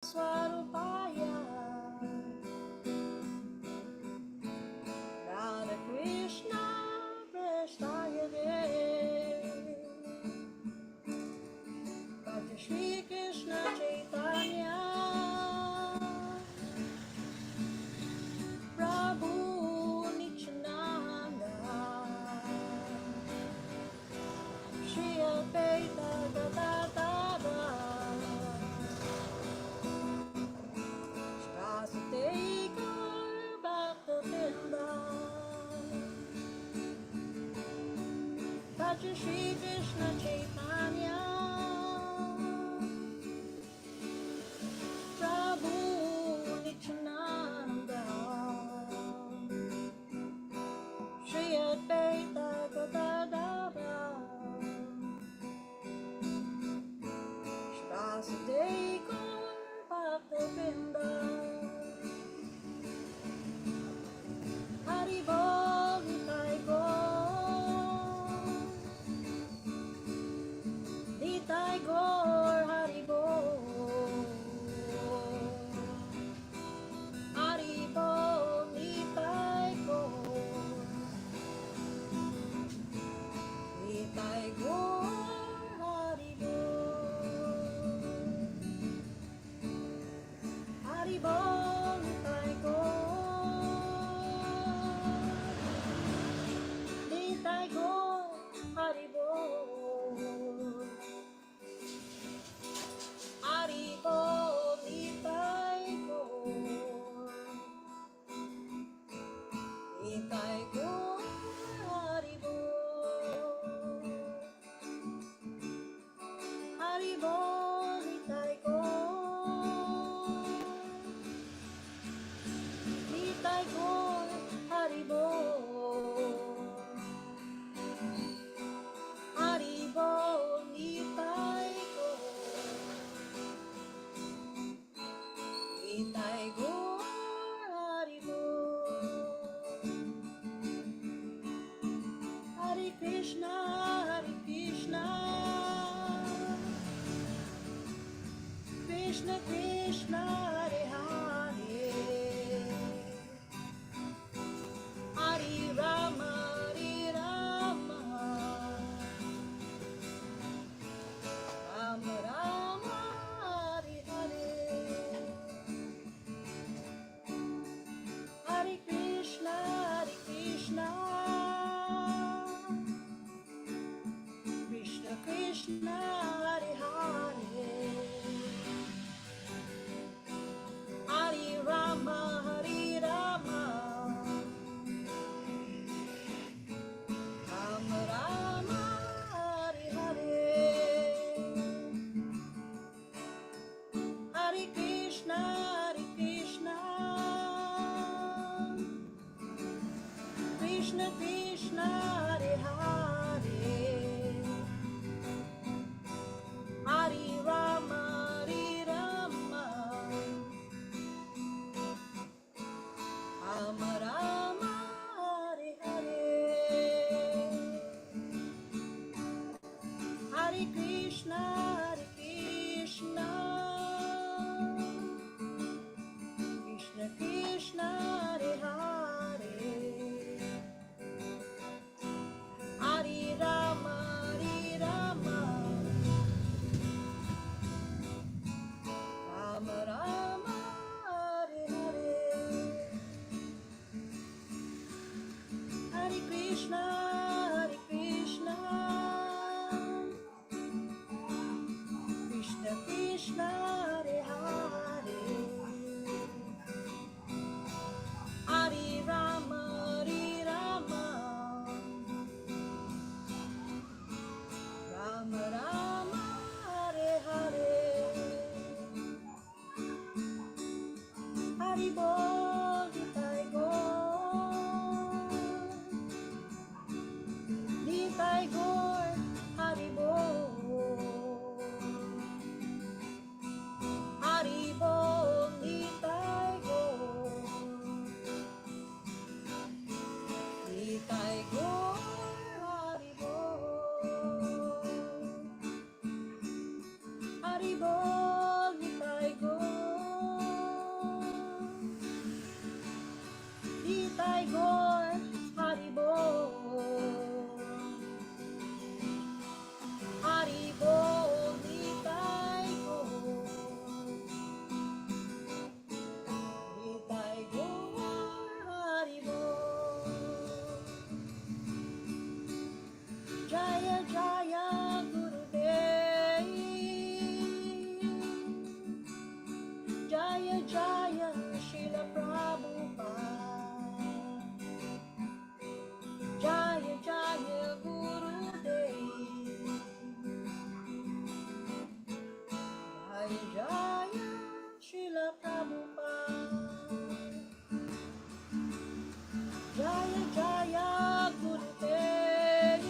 Swarupaya Radha Krishna Prasthaya Bhakti Shri Krishna Chaitanya Prabhu Nityananda Shri Advaita Gadadara Vasudeva Bhaktivinoda Bhakti Shri Krishna Chaitanya Prabhu Nityananda Shri Advaita Gadadara Vasudeva Bhaktivinoda Haribol, Nitai Gaur, Haribol, Haribol, Nitai Gaur, Nitai Gaur, Haribol, Haribol, Nitai Gaur, Haribol, Haribol, Nitai Gaur, Nitai Gaur, Haribol, Haribol, Nitai Gaur, Nitai Gaur, Haribol. Haribol, Nitai Gaur, Nitai Gaur, Haribol. Hare Krishna, Krishna Krishna, Hare Hare, Hare Rama, Hare Rama, Rama Rama, Hare Hare, Hare Krishna, Krishna Krishna, Hare Hare, Hare Rama, Hare Rama, Rama Rama, Hare Hare, Hare Krishna, Krishna Krishna, Hare Hare, Hare Rama, Hare Rama, Rama Rama, Hare Hare, Hare Krishna, Krishna Krishna, Hare Hare, Jaya Srila Prabhupada. Jaya Jaya Guru Dev. Jaya Jaya Srila Prabhupada. Jaya Jaya Guru Dev.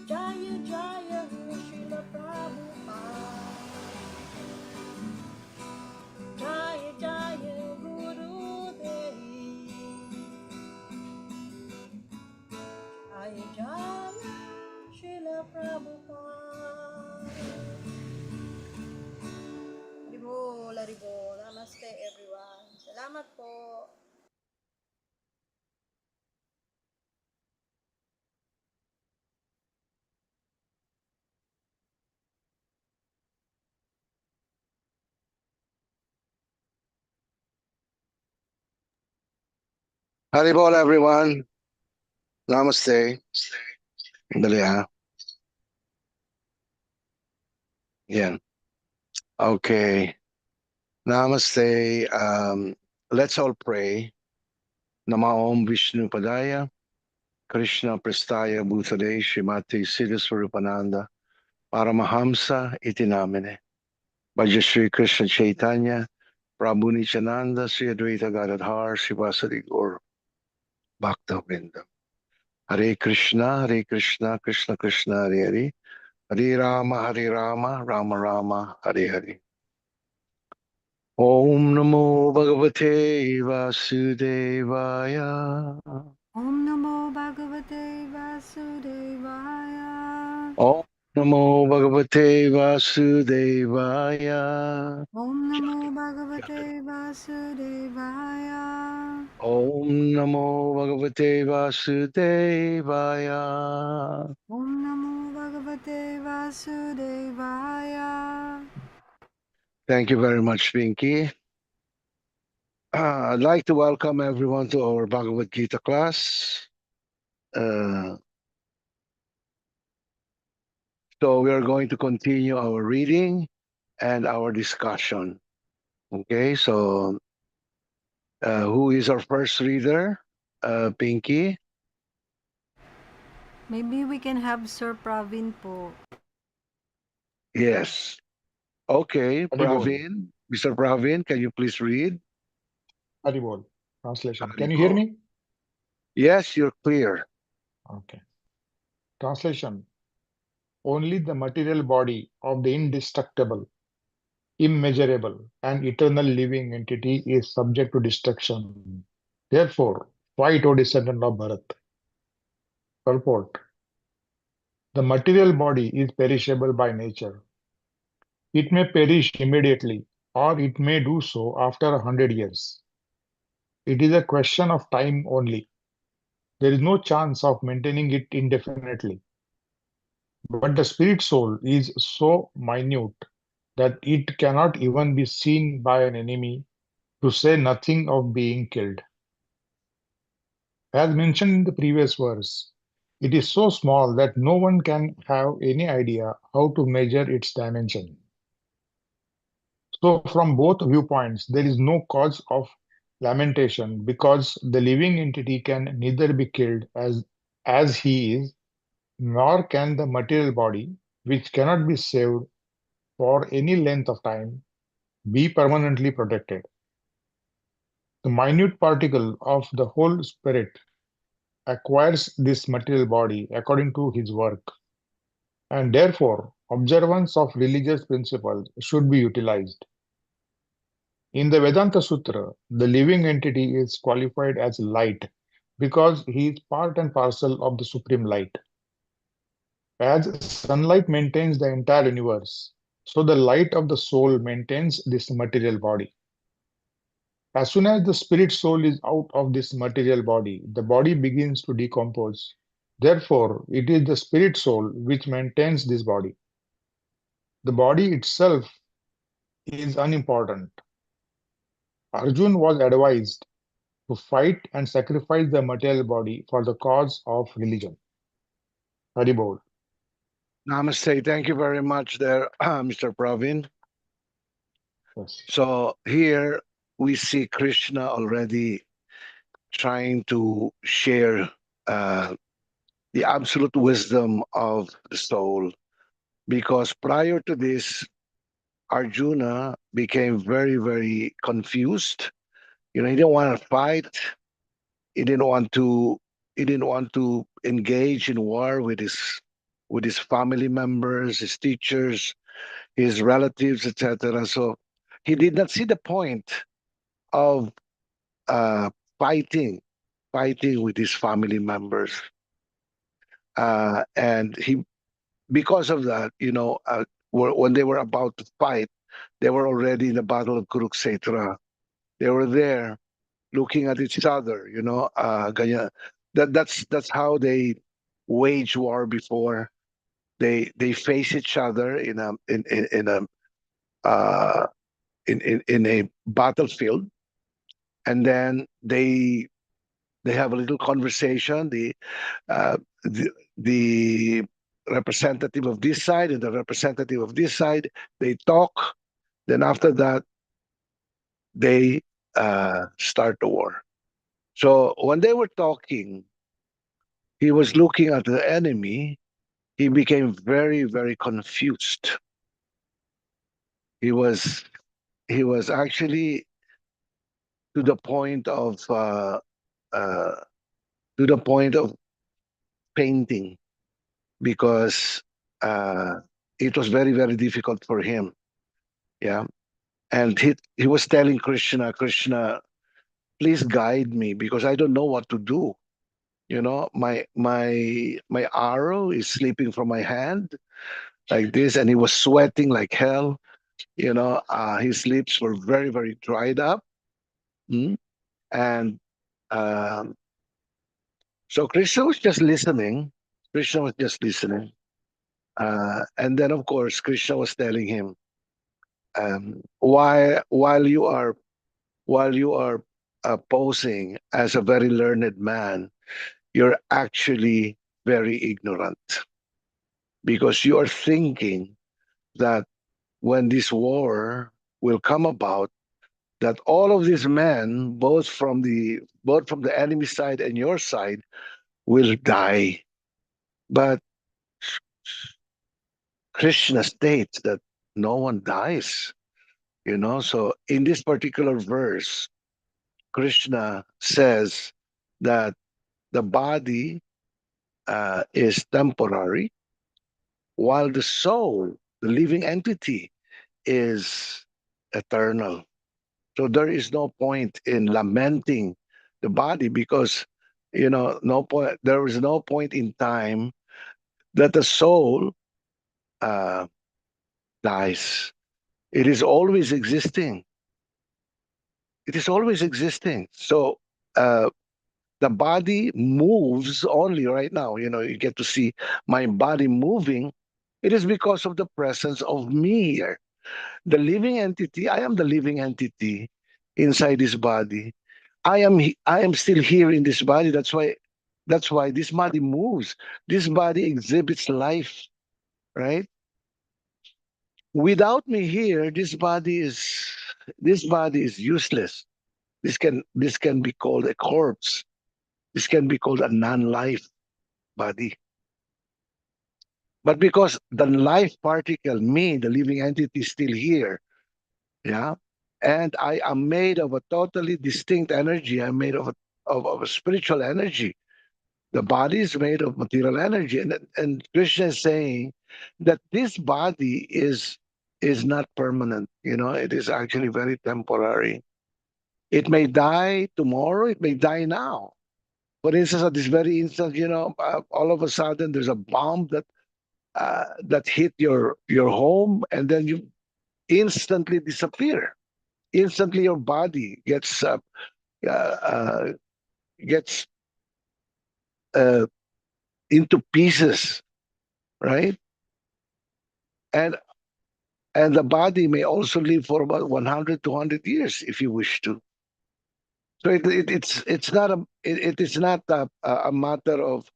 Jaya Jaya Srila Prabhupada. Jaya Jaya Guru Dev. Jaya Jaya Srila Prabhupada. Haribol, haribol. Namaste everyone. Salamat po. Haribol, everyone. Namaste. Dali ha. Yan. Okay. Namaste. Let's all pray. Namaom Vishnu Padaya, Krishna Prestaya Bhutale, Shrimati Siddha Swarupananda, Paramahamsa Itinamine, Bhaja Shri Krishna Chaitanya, Prabhu Nityananda, Sri Advaita Gadadhar, Srivasadi Gaur, Bhakta Vrinda. Hare Krishna, Krishna Krishna, Hare Hare, Hare Rama, Rama Rama, Hare Hare. Om Namo Bhagavate Vasudevaya. Om Namo Bhagavate Vasudevaya. Om Namo Bhagavate Vasudevaya. Om Namo Bhagavate Vasudevaya. Om Namo Bhagavate Vasudevaya. Om Namo Bhagavate Vasudevaya. Thank you very much, Pinky. I'd like to welcome everyone to our Bhagavad Gita class. So we are going to continue our reading and our discussion. Okay, so who is our first reader? Pinky? Maybe we can have Sir Praveen po. Yes. Okay, Haribol. Praveen. Mr. Praveen, can you please read? Haribol. Translation. Can you hear me? Yes, you're clear. Okay. Translation. Only the material body of the indestructible, immeasurable, and eternal living entity is subject to destruction. Therefore, fight, O descendant of Bharat. Purport. The material body is perishable by nature. It may perish immediately, or it may do so after 100 years. It is a question of time only. There is no chance of maintaining it indefinitely. But the spirit soul is so minute that it cannot even be seen by an enemy, to say nothing of being killed. As mentioned in the previous verse, it is so small that no one can have any idea how to measure its dimension. So, from both viewpoints, there is no cause of lamentation because the living entity can neither be killed as he is, nor can the material body, which cannot be saved for any length of time, be permanently protected. The minute particle of the whole spirit acquires this material body according to his work, and therefore observance of religious principles should be utilized. In the Vedanta Sutra, the living entity is qualified as light because he is part and parcel of the supreme light. As sunlight maintains the entire universe, so the light of the soul maintains this material body. As soon as the spirit soul is out of this material body, the body begins to decompose. Therefore, it is the spirit soul which maintains this body. The body itself is unimportant. Arjun was advised to fight and sacrifice the material body for the cause of religion. Haribol. Namaste. Thank you very much there, Mr. Praveen. Yes. So here we see Krishna already trying to share uh, the absolute wisdom of the soul. Because prior to this, Arjuna became very, very confused. He didn't want to fight. He didn't want to. He didn't want to engage in war with his family members, his teachers, his relatives, etc. So he did not see the point of uh, fighting, fighting with his family members, and he because of that, when they were about to fight, they were already in the Battle of Kurukshetra. They were there looking at each other. That's how they wage war before. They face each other uh, in a battlefield, and then they have a little conversation. Uh, the representative of this side and the representative of this side, they talk. Then after that, they start the war. So when they were talking, he was looking at the enemy. He became very, very confused. He was he was actually to the point of uh, to the point of painting because uh, it was very, very difficult for him. Yeah, and he was telling Krishna, Krishna, please guide me because I don't know what to do. My arrow is slipping from my hand like this, and he was sweating like hell. His lips were very, very dried up. Mm. And um, so Krishna was just listening. Krishna was just listening. And then, of course, Krishna was telling him, while you are posing as a very learned man, you're actually very ignorant because you are thinking that when this war will come about, that all of these men, both from the enemy side and your side, will die. But Krishna states that no one dies. So in this particular verse, Krishna says that the body is temporary, while the soul, the living entity, is eternal. So there is no point in lamenting the body because, no point. There is no point in time that the soul uh, dies. It is always existing. It is always existing. So uh, the body moves only right now. You get to see my body moving. It is because of the presence of me here. The living entity, I am the living entity inside this body. I am still here in this body. That's why this body moves. This body exhibits life, right? Without me here, this body is useless. This can be called a corpse. This can be called a non-life body. But because the life particle, me, the living entity, is still here, yeah, and I am made of a totally distinct energy. I'm made of a spiritual energy. The body is made of material energy, and Krishna is saying that this body is not permanent. It is actually very temporary. It may die tomorrow. It may die now. For instance, at this very instant, all of a sudden there's a bomb that hit your home, and then you instantly disappear. Instantly, your body uh, uh, gets uh, into pieces, right? And and the body may also live for about 100, 200 years if you wish to. So it is not a matter of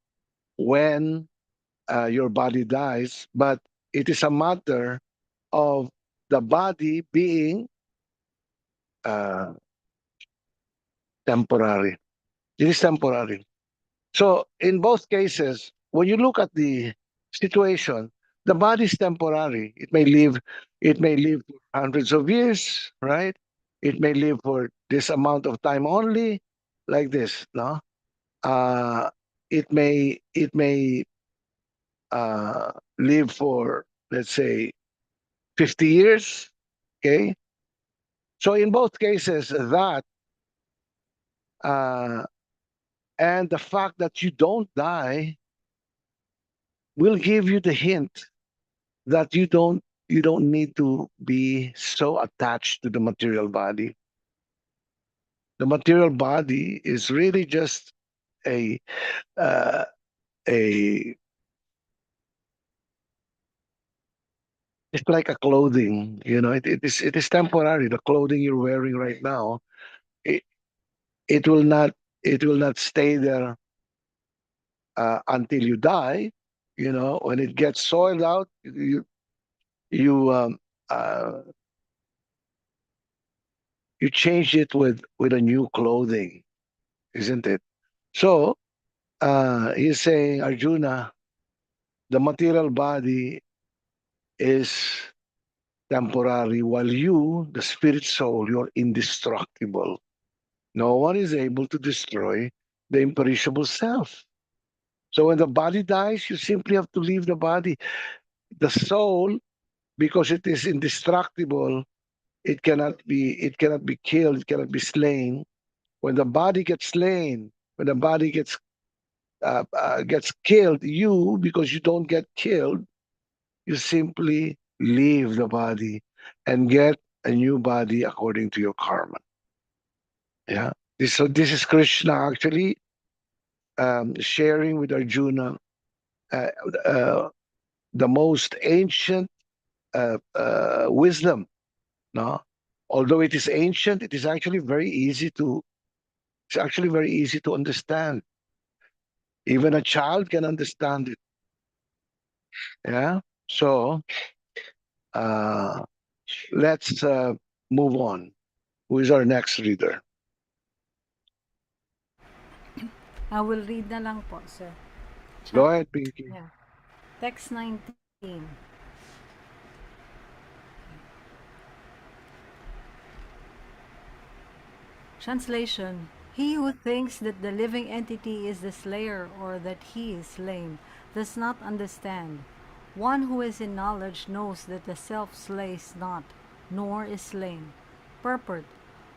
when your body dies, but it is a matter of the body being. uh, temporary. It is temporary. So in both cases, when you look at the situation, the body is temporary. It may live for hundreds of years, right? It may live for this amount of time only, like this, no? Uh, it may live for, let's say, 50 years. Okay. So in both cases, that uh, and the fact that you don't die will give you the hint that you don't need to be so attached to the material body. The material body is really just a uh, a it's like a clothing. It is temporary. The clothing you're wearing right now, it, it will not it will not stay there until you die. When it gets soiled out, you uh, you change it with a new clothing, isn't it? So he's saying, Arjuna, the material body is temporary, while you, the spirit soul, you're indestructible. No one is able to destroy the imperishable self. So when the body dies, you simply have to leave the body. The soul, because it is indestructible, it cannot be killed, it cannot be slain. When the body gets slain, when the body gets killed, you, because you don't get killed, you simply leave the body and get a new body according to your karma. Yeah. So this is Krishna actually sharing with Arjuna uh, uh, the most ancient wisdom. No, although it is ancient, it is actually very easy to. It's actually very easy to understand. Even a child can understand it. Yeah. So uh, let's move on. Who is our next reader? I will read na lang po, sir. Go ahead, Pinky. Yeah. Text 19. Translation: He who thinks that the living entity is the slayer or that he is slain does not understand. One who is in knowledge knows that the self slays not, nor is slain. Purport: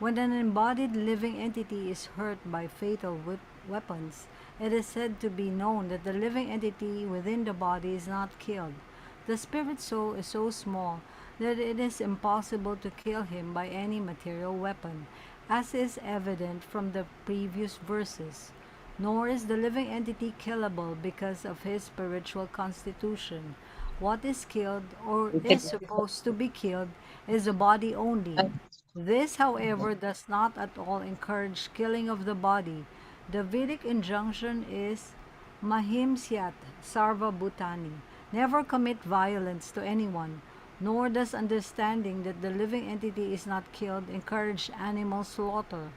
When an embodied living entity is hurt by fatal weapons, it is said to be known that the living entity within the body is not killed. The spirit soul is so small that it is impossible to kill him by any material weapon, as is evident from the previous verses. Nor is the living entity killable because of his spiritual constitution. What is killed, or is supposed to be killed, is the body only. This, however, does not at all encourage killing of the body. The Vedic injunction is Mahimsyat Sarva Bhutani. Never commit violence to anyone, nor does understanding that the living entity is not killed encourage animal slaughter.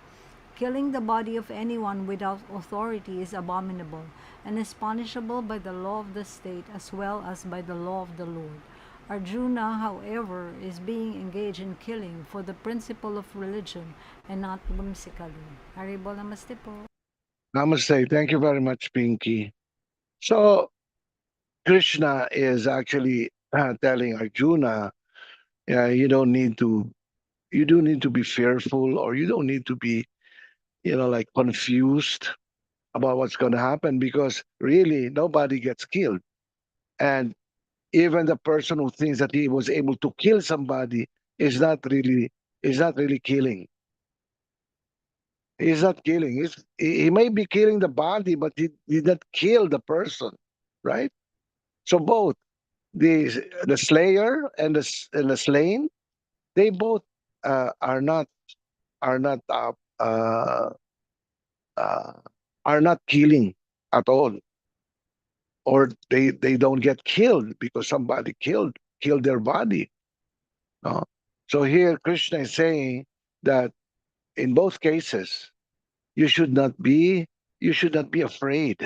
Killing the body of anyone without authority is abominable, and is punishable by the law of the state as well as by the law of the Lord. Arjuna, however, is being engaged in killing for the principle of religion and not whimsically. Haribol namaste po. Namaste. Thank you very much, Pinky. So Krishna is actually telling Arjuna, you don't need to, you do need to be fearful, or you don't need to be, like confused about what's going to happen, because really nobody gets killed. And even the person who thinks that he was able to kill somebody is not really killing. He's not killing. He may be killing the body, but he did not kill the person, right? So both the the slayer and the slain, they both are not are not uh, uh, uh, are not killing at all, or they don't get killed because somebody killed their body. No? So here Krishna is saying that in both cases, you should not be afraid.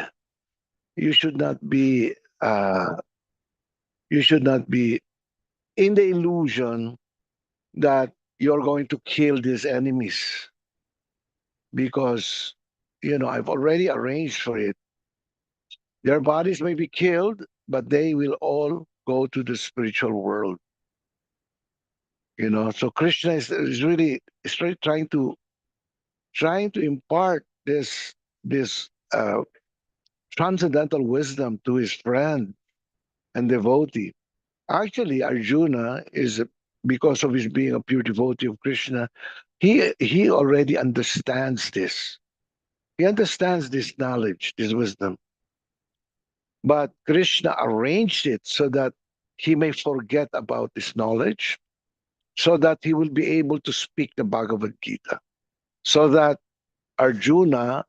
You should not be uh, you should not be in the illusion that you're going to kill these enemies, because I've already arranged for it. Their bodies may be killed, but they will all go to the spiritual world. So Krishna is really trying to impart this transcendental wisdom to his friend and devotee. Actually, Arjuna is, because of his being a pure devotee of Krishna, he already understands this. He understands this knowledge, this wisdom. But Krishna arranged it so that he may forget about this knowledge, so that he will be able to speak the Bhagavad Gita, so that Arjuna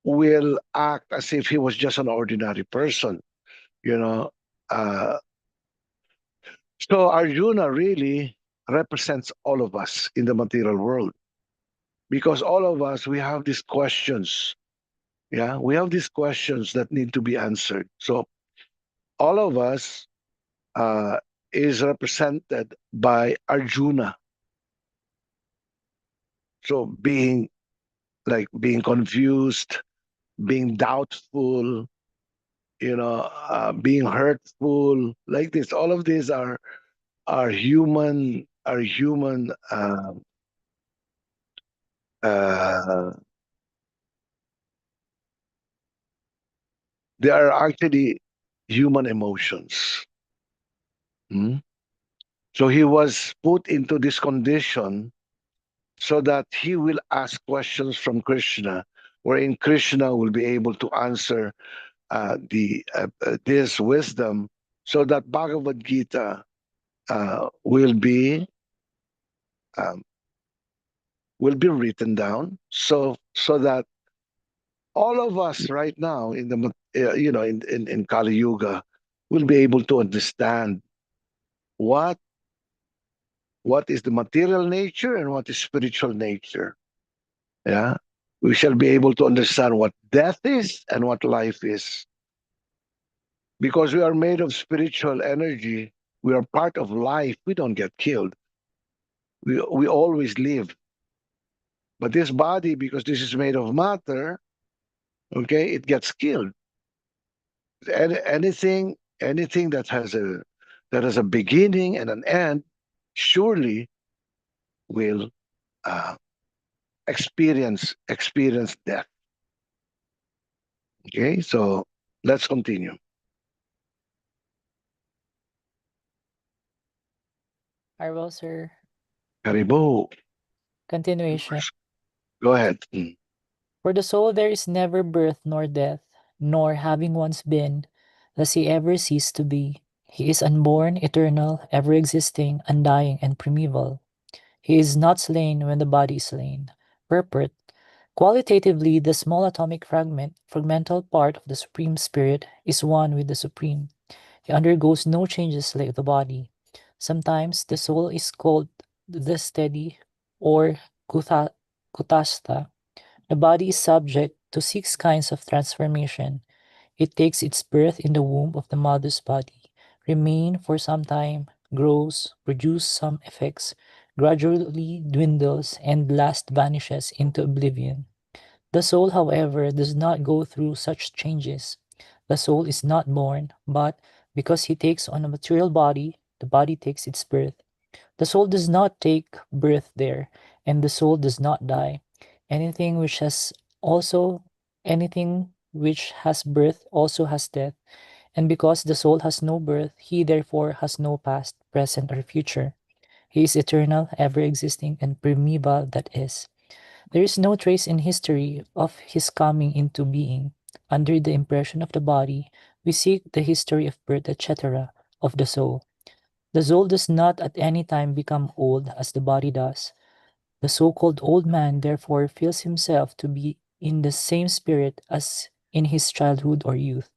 will act as if he was just an ordinary person, you know. Uh, so Arjuna really represents all of us in the material world, because all of us, we have these questions. Yeah, we have these questions that need to be answered. So all of us uh, is represented by Arjuna. So being confused, being doubtful, being hurtful, like this. All of these are human. Uh, they are actually human emotions. Hmm? So he was put into this condition so that he will ask questions from Krishna, wherein Krishna will be able to answer this wisdom, so that Bhagavad Gita um, will be written down, so that all of us right now in the in Kali Yuga will be able to understand what is the material nature and what is spiritual nature. Yeah, we shall be able to understand what death is and what life is, because we are made of spiritual energy. We are part of life. We don't get killed. We always live. But this body, because this is made of matter, okay, it gets killed. Anything that has a beginning and an end surely will uh, experience death. Okay, so let's continue. Arvel, sir. Haribo, Continuation. go ahead. For the soul there is never birth nor death, nor having once been, does he ever cease to be. He is unborn, eternal, ever existing, undying, and primeval. He is not slain when the body is slain. Purport. Qualitatively, the small atomic fragmental part of the Supreme Spirit is one with the Supreme. He undergoes no changes like the body. Sometimes the soul is called the steady or kutastha. The body is subject to 6 kinds of transformation. It takes its birth in the womb of the mother's body, remain for some time, grows, produces some effects, gradually dwindles, and last vanishes into oblivion. The soul, however, does not go through such changes. The soul is not born, but because he takes on a material body, the body takes its birth. The soul does not take birth there, and the soul does not die. Anything which has also anything which has birth also has death. And because the soul has no birth, he therefore has no past, present, or future. He is eternal, ever existing, and primeval, that is. There is no trace in history of his coming into being. Under the impression of the body, we seek the history of birth, etc., of the soul. The soul does not at any time become old as the body does. The so-called old man therefore feels himself to be in the same spirit as in his childhood or youth.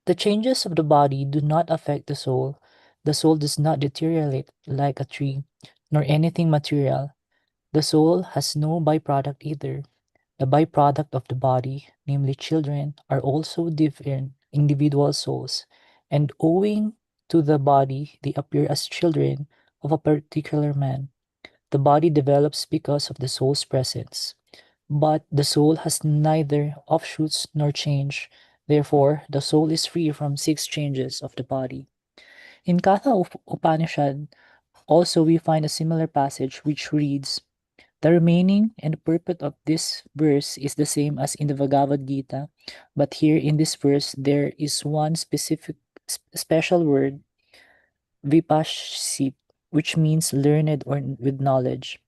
The changes of the body do not affect the soul. The soul does not deteriorate like a tree, nor anything material. The soul has no byproduct either. The byproduct of the body, namely children, are also different individual souls, and owing to the body, they appear as children of a particular man. The body develops because of the soul's presence, but the soul has neither offshoots nor change. Therefore, the soul is free from six changes of the body. In Katha Upanishad, also we find a similar passage which reads, the remaining and the purport of this verse is the same as in the Bhagavad Gita, but here in this verse there is one specific special word, vipashit, which means learned or with knowledge.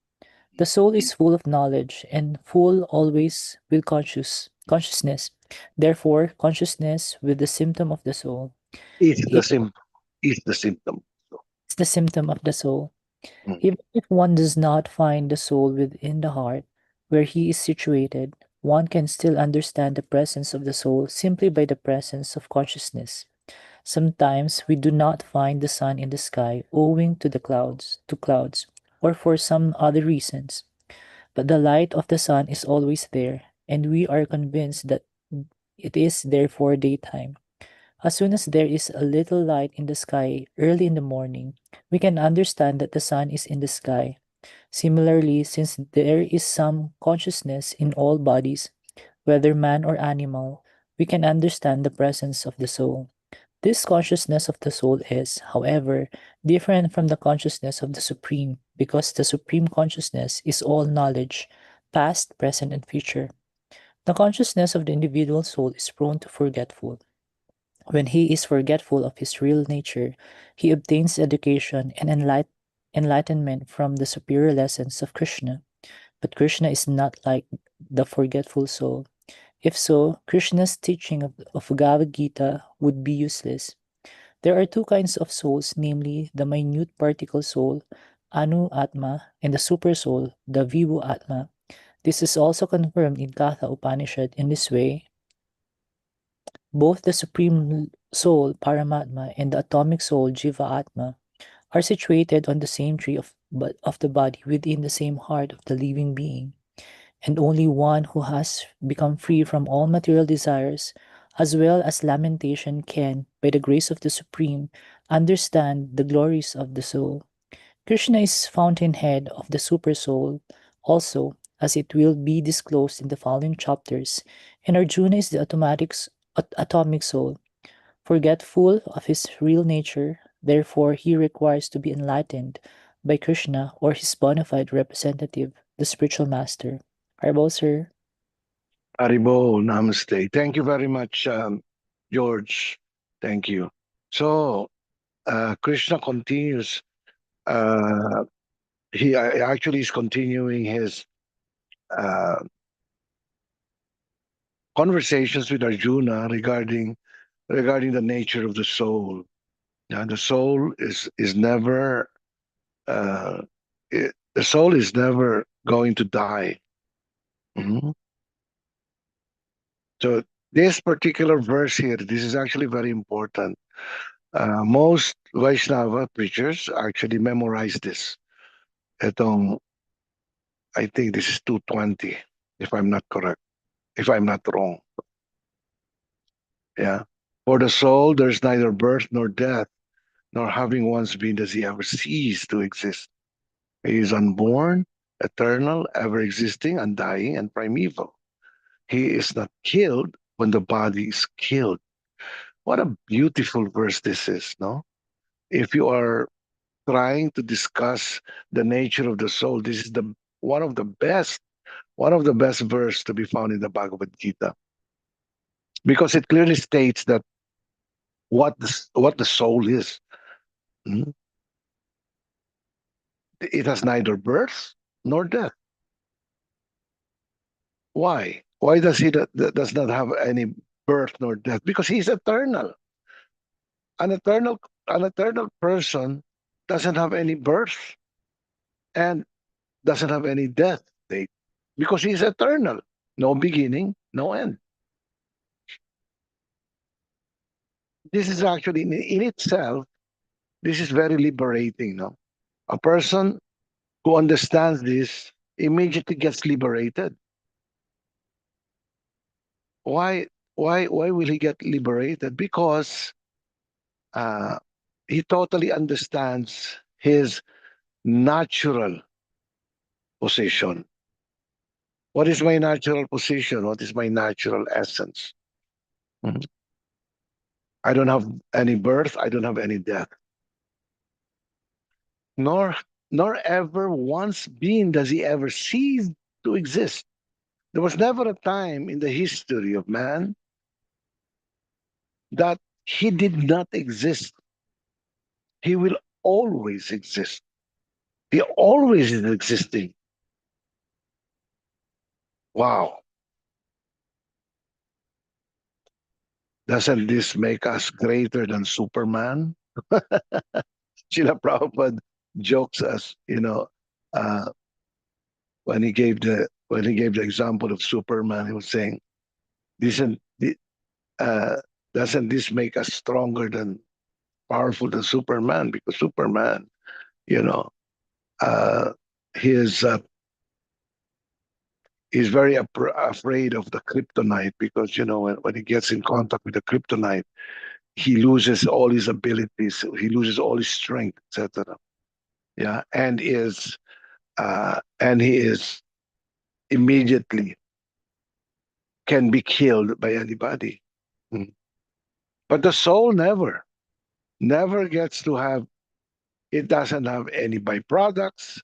The soul is full of knowledge and full always with consciousness. Therefore, consciousness with the symptom of the soul Is the is sim is the symptom. the symptom of the soul. Mm. Even if one does not find the soul within the heart, where he is situated, one can still understand the presence of the soul simply by the presence of consciousness. Sometimes we do not find the sun in the sky owing to clouds, or for some other reasons. But the light of the sun is always there, and we are convinced that it is therefore daytime. As soon as there is a little light in the sky early in the morning, we can understand that the sun is in the sky. Similarly, since there is some consciousness in all bodies, whether man or animal, we can understand the presence of the soul. This consciousness of the soul is, however, different from the consciousness of the Supreme, because the Supreme Consciousness is all knowledge, past, present, and future. The consciousness of the individual soul is prone to forgetful. When he is forgetful of his real nature, he obtains education and enlightenment from the superior lessons of Krishna. But Krishna is not like the forgetful soul. If so, Krishna's teaching of Bhagavad Gita would be useless. There are two kinds of souls, namely the minute particle soul, Anu Atma, and the super soul, the Vibhu Atma. This is also confirmed in Katha Upanishad in this way. Both the Supreme Soul, Paramatma, and the atomic soul, Jiva Atma, are situated on the same tree of the body within the same heart of the living being. And only one who has become free from all material desires, as well as lamentation, can, by the grace of the Supreme, understand the glories of the soul. Krishna is fountainhead of the super soul, also, as it will be disclosed in the following chapters, and Arjuna is the atomic soul, forgetful of his real nature, therefore he requires to be enlightened by Krishna or his bona fide representative, the spiritual master. Haribo, sir. Haribo, namaste. Thank you very much, George. Thank you. So, Krishna continues. He actually is continuing his uh, conversations with Arjuna regarding the nature of the soul. The soul is never the soul is never going to die. Mhm. So this particular verse here, this is actually very important. Most Vaishnava preachers actually memorize this. Etong, I think this is 220, if I'm not correct, if I'm not wrong. Yeah. For the soul, there's neither birth nor death, nor having once been does he ever cease to exist. He is unborn, eternal, ever existing, undying, and primeval. He is not killed when the body is killed. What a beautiful verse this is, no? If you are trying to discuss the nature of the soul, this is the one of the best verse to be found in the Bhagavad Gita, because it clearly states that what the soul is. Mhm. It has neither birth nor death. Why? Why does does not have any birth nor death? Because he's eternal. An eternal an eternal person doesn't have any birth and doesn't have any death date because he's eternal. No beginning, no end. This is actually in itself, this is very liberating, no? A person who understands this immediately gets liberated. Why? Why will he get liberated? Because uh, he totally understands his natural position. What is my natural position? What is my natural essence? Mhm. I don't have any birth. I don't have any death. Nor, nor ever once been does he ever cease to exist. There was never a time in the history of man that he did not exist. He will always exist. He always is existing. Wow. Doesn't this make us greater than Superman? Srila Prabhupada jokes us, uh, when he gave the example of Superman, he was saying, "Doesn't uh, doesn't this make us stronger than powerful than Superman? Because Superman, you know, uh, he is he's very afraid of the kryptonite because when he gets in contact with the kryptonite, he loses all his abilities, he loses all his strength, etc. Yeah, and he is immediately can be killed by anybody. Mm. But the soul never gets to have. It doesn't have any byproducts.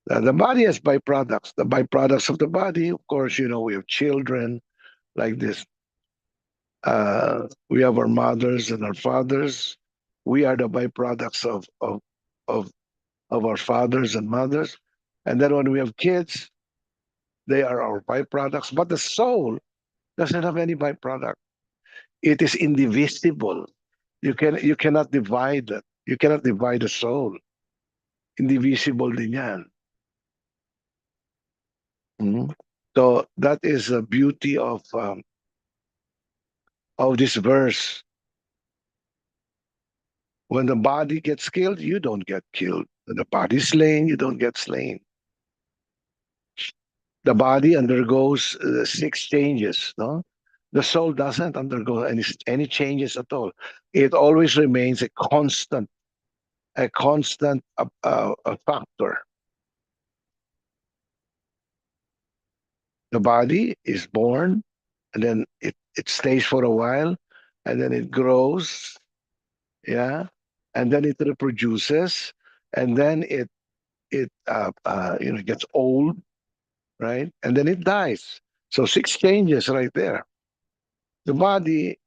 The body has byproducts. The byproducts of the body, of course, we have children like this. We have our mothers and our fathers. We are the byproducts of of our fathers and mothers. And then when we have kids, they are our byproducts. But the soul doesn't have any byproduct. It is indivisible. You cannot divide that. You cannot divide the soul. Indivisible din yan. Mhm. So that is the beauty of this verse. When the body gets killed, you don't get killed. When the body is slain, you don't get slain. The body undergoes 6 changes. No, the soul doesn't undergo any changes at all. It always remains a factor. The body is born, and then it stays for a while, and then it grows, yeah, and then it reproduces, and then it gets old, right, and then it dies. So 6 changes right there. The body,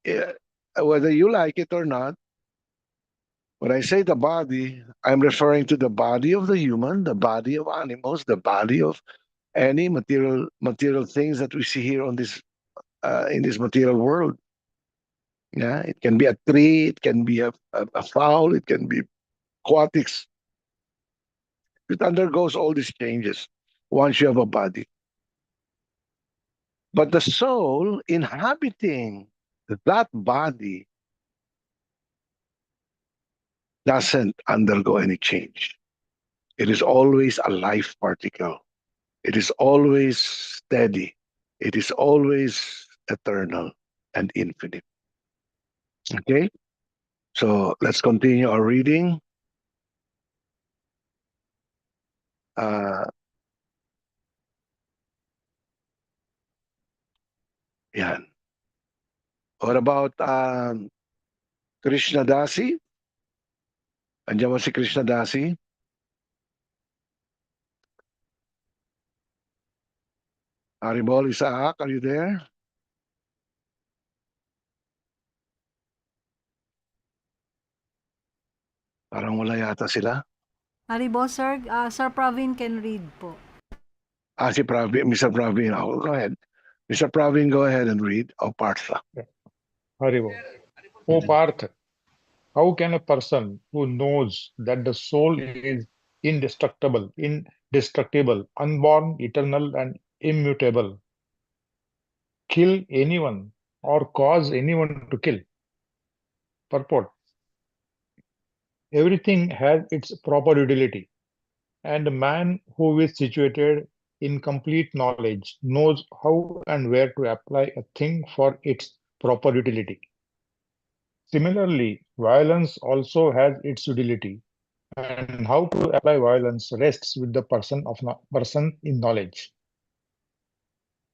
whether you like it or not, when I say the body, I'm referring to the body of the human, the body of animals, the body of any material things that we see here on this in this material world. Yeah, it can be a tree, it can be a fowl, it can be aquatics. It undergoes all these changes once you have a body. But the soul inhabiting that body doesn't undergo any change. It is always a life particle. It is always steady. It is always eternal and infinite. Okay? So let's continue our reading. Uh, yan. What about Krishna Dasi? Andiyan mo si Krishna Dasi? Aribol Isaac, are you there? Parang wala yata sila. Aribo, sir, Sir Praveen can read po. Si Praveen, Mr. Praveen. Oh, go ahead. Mr. Praveen, go ahead and read. Oh, Partha. Haribo. O Parth, how can a person who knows that the soul is indestructible, unborn, eternal, and immutable, kill anyone or cause anyone to kill? Purport. Everything has its proper utility, and a man who is situated in complete knowledge, knows how and where to apply a thing for its proper utility. Similarly, violence also has its utility, and how to apply violence rests with the person in knowledge.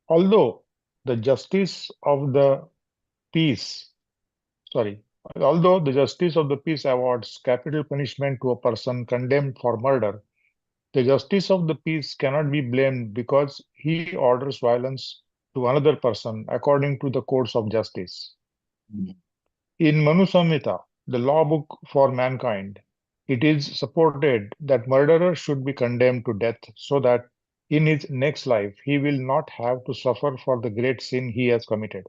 Although the justice of the peace, sorry, although the justice of the peace awards capital punishment to a person condemned for murder, the justice of the peace cannot be blamed because he orders violence to another person according to the codes of justice. Mm. In Manu Samhita, the law book for mankind, it is supported that murderer should be condemned to death so that in his next life he will not have to suffer for the great sin he has committed.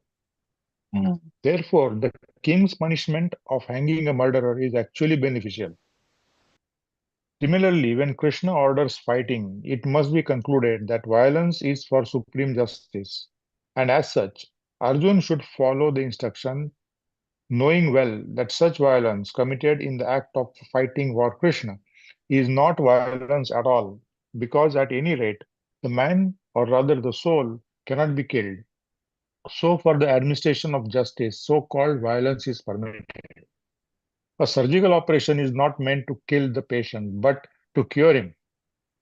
Mm. Therefore, the king's punishment of hanging a murderer is actually beneficial. Similarly, when Krishna orders fighting, it must be concluded that violence is for supreme justice, and as such, Arjun should follow the instruction, knowing well that such violence committed in the act of fighting for Krishna is not violence at all, because at any rate, the man, or rather the soul, cannot be killed. So, for the administration of justice, so called violence is permitted. A surgical operation is not meant to kill the patient, but to cure him.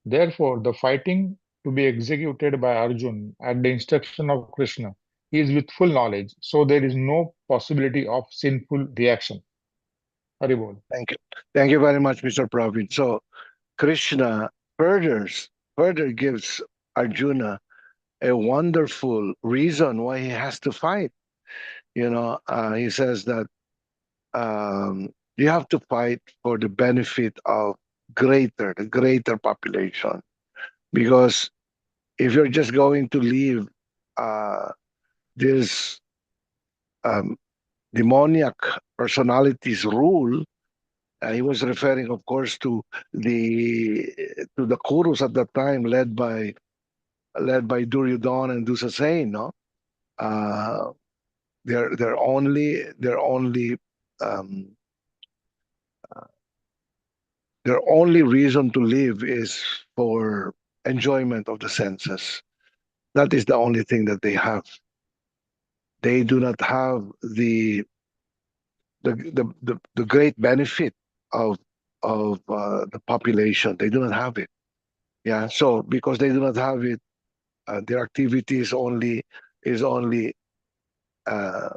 Therefore, the fighting to be executed by Arjun at the instruction of Krishna is with full knowledge, so there is no possibility of sinful reaction. Haribol. Thank you. Thank you very much, Mr. Praveen. So Krishna further gives Arjuna a wonderful reason why he has to fight. He says that you have to fight for the benefit of the greater population. Because if you're just going to leave uh, this um, demoniac personalities rule, he was referring, of course, the the Kurus at that time, led by Duryodhana and Dusasein. No, uh, their only um, their only reason to live is for enjoyment of the senses. That is the only thing that they have. They do not have the great benefit of the population. They do not have it. Yeah. So because they do not have it, their activity is only uh,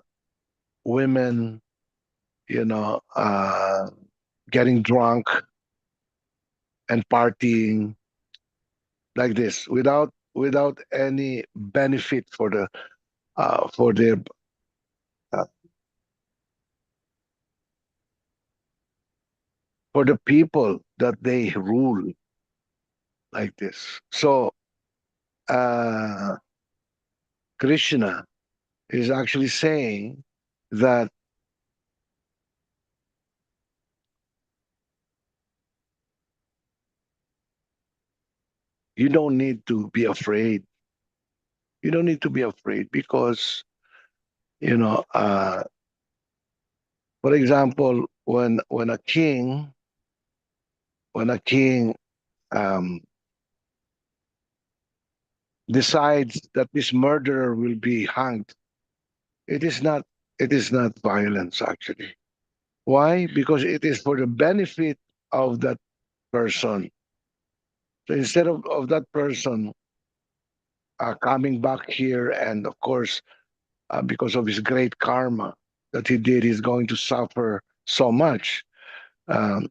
women, getting drunk and partying like this without any benefit for their uh, for the people that they rule like this. So uh, Krishna is actually saying that you don't need to be afraid. You don't need to be afraid because you know, for example, when a king um, decides that this murderer will be hanged, it is not it is not violence actually. Why? Because it is for the benefit of that person. So instead of that person coming back here, and of course, because of his great karma that he did, he's going to suffer so much. Um,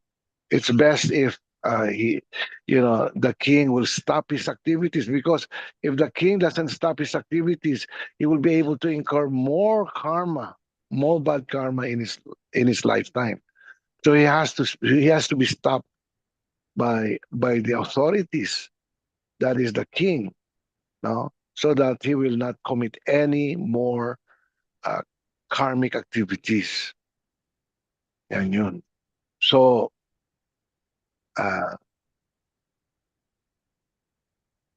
it's best if the king will stop his activities, because if the king doesn't stop his activities, he will be able to incur more bad karma in his lifetime. So he has to be stopped by the authorities, that is the king, no, so that he will not commit any more uh, karmic activities. Yan yun. So uh,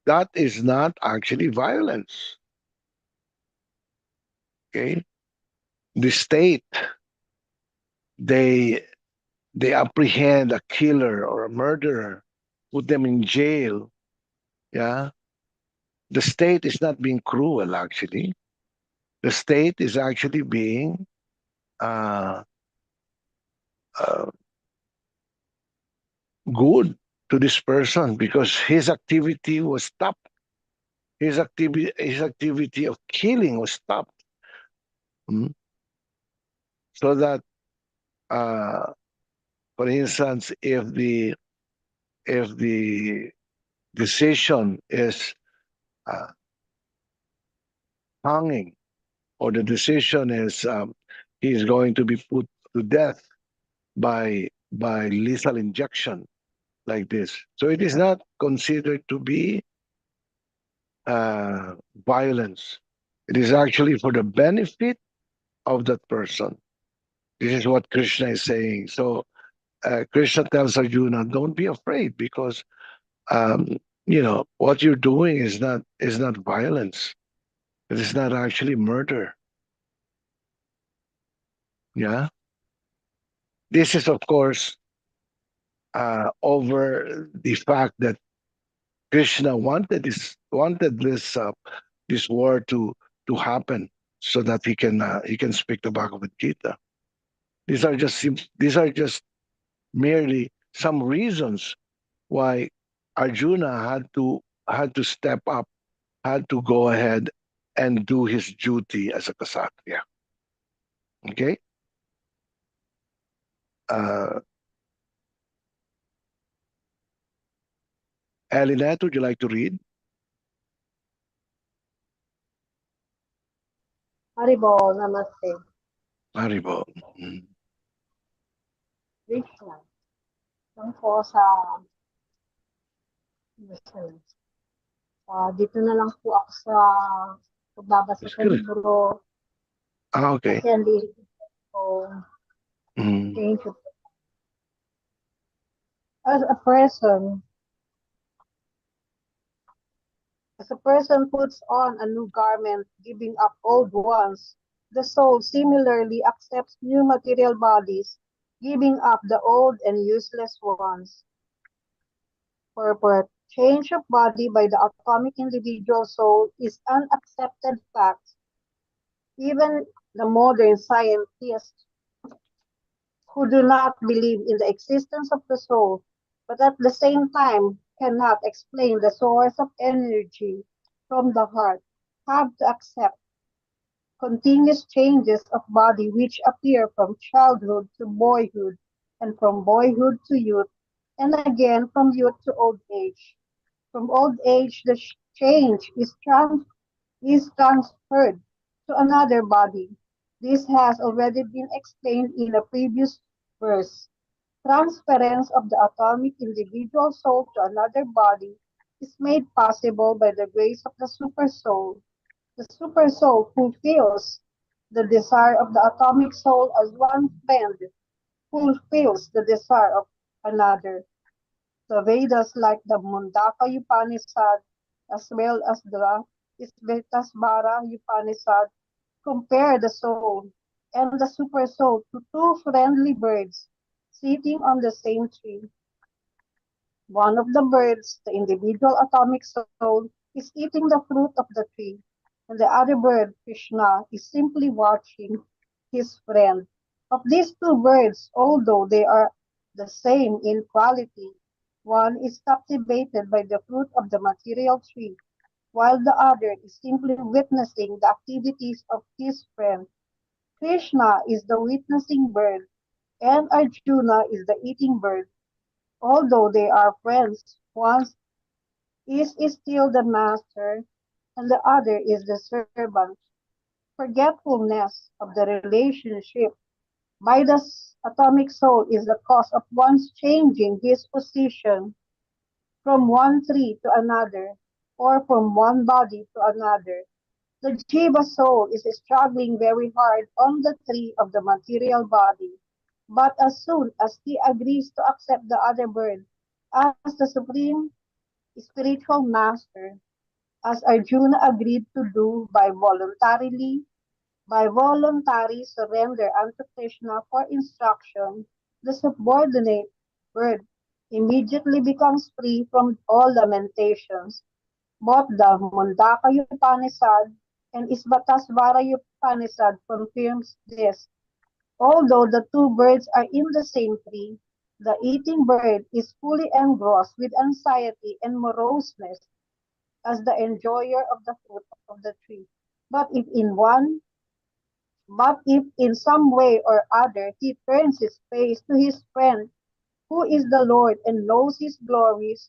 that is not actually violence. Okay, the state, they they apprehend a killer or a murderer, put them in jail. Yeah, the state is not being cruel, actually. The state is actually being uh, uh, good to this person because his activity was stopped. His activity of killing was stopped. Mm. So that, uh, for instance, if the decision is uh, hanging, or the decision is he's going to be put to death by lethal injection like this. So it is not considered to be uh, violence. It is actually for the benefit of that person. This is what Krishna is saying. So Krishna tells Arjuna, "Don't be afraid, because um, what you're doing is not violence. It is not actually murder." Yeah, this is of course over the fact that Krishna wanted this war to happen so that he can speak the Bhagavad Gita. These are just merely some reasons why Arjuna had to step up, had to go ahead and do his duty as a Kshatriya. Okay? Uh, Alinet, would you like to read? Haribo, namaste. Haribo. Mm. Krishna. Lang po sa, dito na lang po ako sa pagbabasa That's sa good. libro Okay. kasi hindi ko Mm. change it. As a person, as a person puts on a new garment, giving up old ones, the soul similarly accepts new material bodies, giving up the old and useless ones. For change of body by the atomic individual soul is an accepted fact. Even the modern scientists who do not believe in the existence of the soul, but at the same time cannot explain the source of energy from the heart, have to accept continuous changes of body which appear from childhood to boyhood, and from boyhood to youth, and again from youth to old age. From old age, the change is transferred to another body. This has already been explained in a previous verse. Transference of the atomic individual soul to another body is made possible by the grace of the supersoul. The supersoul fulfills the desire of the atomic soul as one friend fulfills the desire of another. The Vedas, like the Mundaka Upanishad, as well as the Svetasvara Upanishad, compare the soul and the supersoul to two friendly birds sitting on the same tree. One of the birds, the individual atomic soul, is eating the fruit of the tree, and the other bird, Krishna, is simply watching his friend. Of these two birds, although they are the same in quality, one is captivated by the fruit of the material tree, while the other is simply witnessing the activities of his friend. Krishna is the witnessing bird, and Arjuna is the eating bird. Although they are friends, one is still the master, and the other is the servant. Forgetfulness of the relationship by the atomic soul is the cause of one's changing his position from one tree to another, or from one body to another. The Jiva soul is struggling very hard on the tree of the material body, but as soon as he agrees to accept the other bird as the supreme spiritual master, as Arjuna agreed to do by voluntary surrender unto Krishna for instruction, the subordinate bird immediately becomes free from all lamentations. Both the Mundaka Upanishad and Isvatasvara Upanishad confirms this. Although the two birds are in the same tree, the eating bird is fully engrossed with anxiety and moroseness as the enjoyer of the fruit of the tree. But if in one, but if in some way or other he turns his face to his friend, who is the Lord and knows his glories,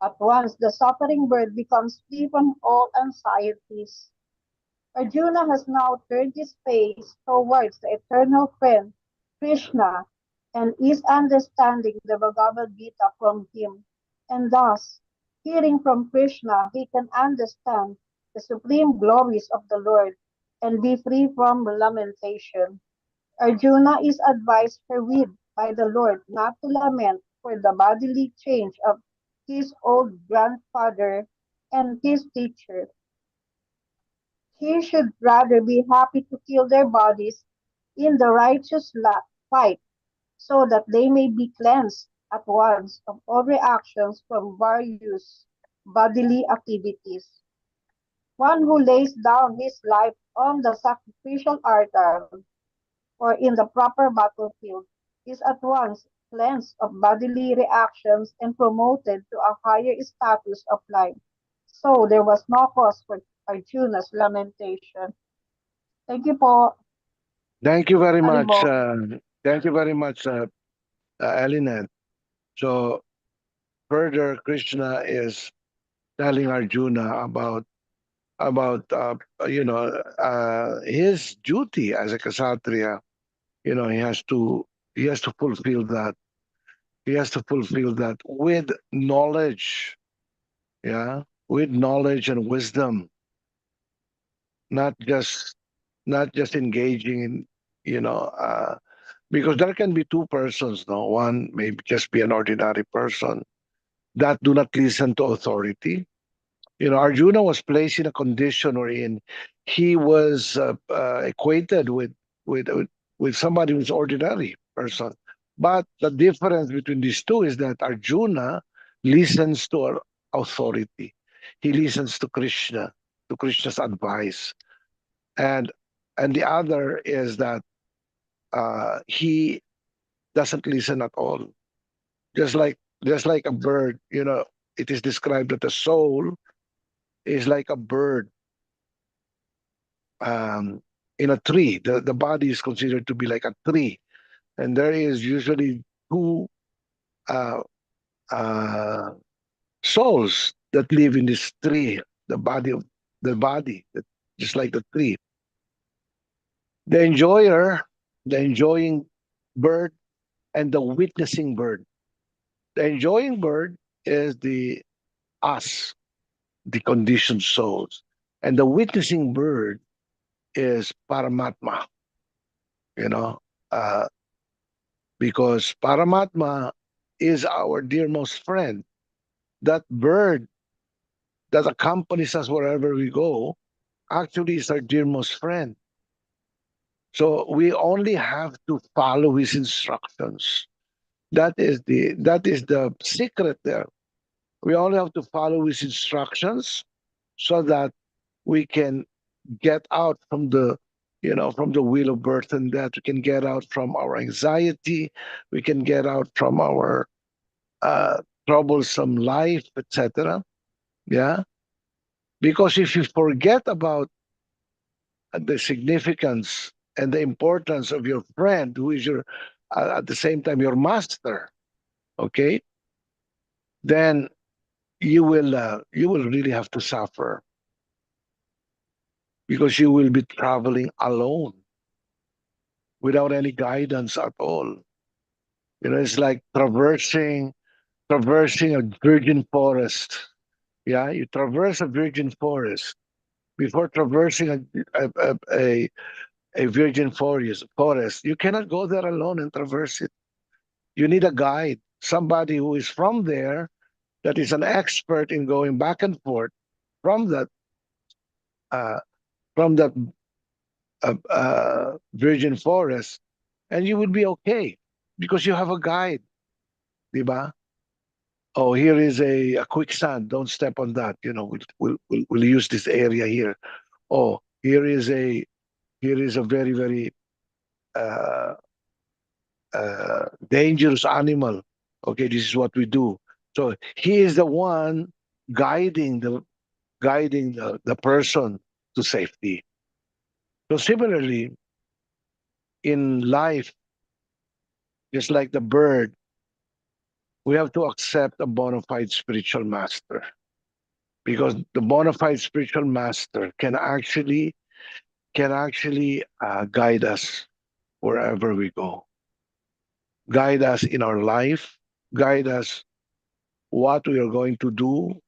at once the suffering bird becomes free from all anxieties. Arjuna has now turned his face towards the eternal friend, Krishna, and is understanding the Bhagavad Gita from him. And thus, hearing from Krishna, he can understand the supreme glories of the Lord and be free from lamentation. Arjuna is advised herewith by the Lord not to lament for the bodily change of his old grandfather and his teacher. He should rather be happy to kill their bodies in the righteous fight, so that they may be cleansed at once of all reactions from various bodily activities. One who lays down his life on the sacrificial altar or in the proper battlefield is at once cleansed of bodily reactions and promoted to a higher status of life. So there was no cause for Arjuna's lamentation. Thank you po, Thank you very much. Aribo. Thank you very much, Elinet. So further, Krishna is telling Arjuna about his duty as a Kshatriya. He has to fulfill that. He has to fulfill that with knowledge. Yeah, with knowledge and wisdom, not just not just engaging in you know because there can be two persons. No, one may just be an ordinary person that do not listen to authority. Arjuna was placed in a condition wherein he was equated with with with somebody who's ordinary person. But the difference between these two is that Arjuna listens to authority. He listens to Krishna's advice, and the other is that he doesn't listen at all. Just like a bird, it is described that the soul is like a bird um, in a tree. The body is considered to be like a tree, and there is usually two uh, uh, souls that live in this tree. The body, just like the tree. The enjoyer, the enjoying bird, and the witnessing bird. The enjoying bird is the us, the conditioned souls, and the witnessing bird is Paramatma. You know, uh, because Paramatma is our dearmost friend. That bird that accompanies us wherever we go actually is our dearmost friend. So we only have to follow his instructions. That is the secret there. We only have to follow his instructions so that we can get out from the wheel of birth and death. We can get out from our anxiety. We can get out from our uh, troublesome life, etc. Yeah, because if you forget about the significance and the importance of your friend, who is your at the same time your master, okay, then you will really have to suffer because you will be traveling alone without any guidance at all. It's like traversing a virgin forest. Yeah, you traverse a virgin forest. Before traversing a virgin forest, you cannot go there alone and traverse it. You need a guide, somebody who is from there, that is an expert in going back and forth from that uh, from that virgin forest, and you will be okay because you have a guide, di ba? Oh, here is a quicksand. Don't step on that. We'll use this area here. Oh, here is a very, very uh, dangerous animal. Okay, this is what we do. So he is the one guiding the person to safety. So similarly, in life, just like the bird, we have to accept a bona fide spiritual master, because the bona fide spiritual master can actually guide us wherever we go, guide us in our life, guide us what we are going to do